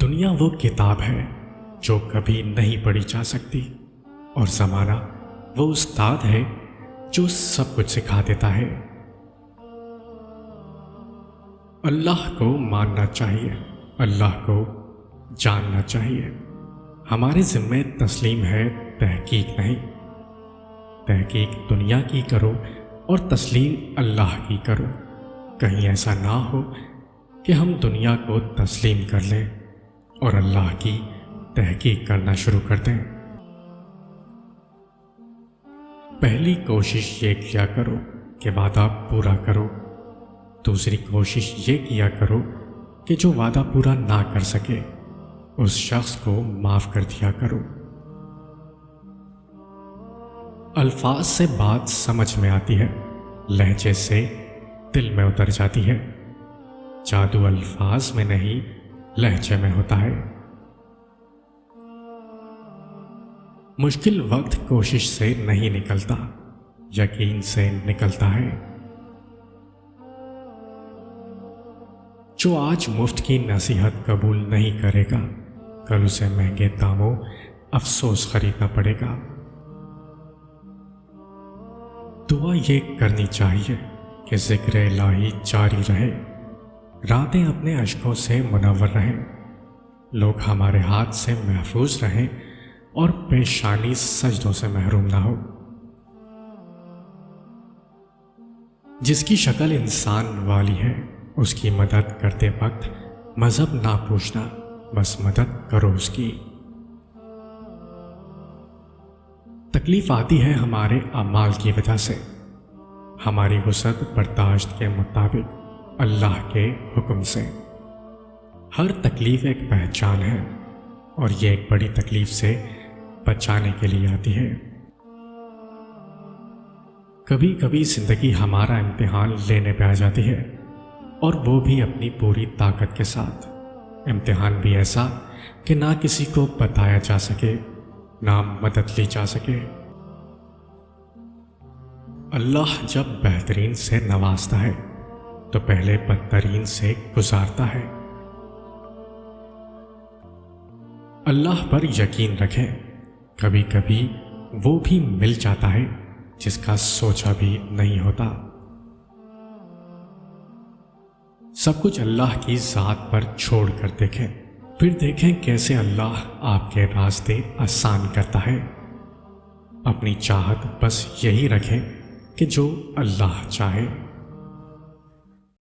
دنیا وہ کتاب ہے جو کبھی نہیں پڑھی جا سکتی، اور زمانہ وہ استاد ہے جو سب کچھ سکھا دیتا ہے۔ اللہ کو ماننا چاہیے، اللہ کو جاننا چاہیے۔ ہمارے ذمے تسلیم ہے، تحقیق نہیں۔ تحقیق دنیا کی کرو اور تسلیم اللہ کی کرو۔ کہیں ایسا نہ ہو کہ ہم دنیا کو تسلیم کر لیں اور اللہ کی تحقیق کرنا شروع کر دیں۔ پہلی کوشش یہ کیا کرو کہ وعدہ پورا کرو، دوسری کوشش یہ کیا کرو کہ جو وعدہ پورا نہ کر سکے اس شخص کو معاف کر دیا کرو۔ الفاظ سے بات سمجھ میں آتی ہے، لہجے سے دل میں اتر جاتی ہے۔ جادو الفاظ میں نہیں، لہجے میں ہوتا ہے۔ مشکل وقت کوشش سے نہیں نکلتا، یقین سے نکلتا ہے۔ جو آج مفت کی نصیحت قبول نہیں کرے گا، کل اسے مہنگے داموں افسوس خریدنا پڑے گا۔ دعا یہ کرنی چاہیے کہ ذکر الہی جاری رہے، راتیں اپنے اشکوں سے منور رہیں، لوگ ہمارے ہاتھ سے محفوظ رہیں اور پیشانی سجدوں سے محروم نہ ہو۔ جس کی شکل انسان والی ہے اس کی مدد کرتے وقت مذہب نہ پوچھنا، بس مدد کرو اس کی۔ تکلیف آتی ہے ہمارے اعمال کی وجہ سے، ہماری وسعت برداشت کے مطابق اللہ کے حکم سے۔ ہر تکلیف ایک پہچان ہے اور یہ ایک بڑی تکلیف سے بچانے کے لیے آتی ہے۔ کبھی کبھی زندگی ہمارا امتحان لینے پہ آ جاتی ہے، اور وہ بھی اپنی پوری طاقت کے ساتھ۔ امتحان بھی ایسا کہ نہ کسی کو بتایا جا سکے، نہ مدد لی جا سکے۔ اللہ جب بہترین سے نوازتا ہے تو پہلے بدترین سے گزارتا ہے۔ اللہ پر یقین رکھیں، کبھی کبھی وہ بھی مل جاتا ہے جس کا سوچا بھی نہیں ہوتا۔ سب کچھ اللہ کی ذات پر چھوڑ کر دیکھیں، پھر دیکھیں کیسے اللہ آپ کے راستے آسان کرتا ہے۔ اپنی چاہت بس یہی رکھیں کہ جو اللہ چاہے۔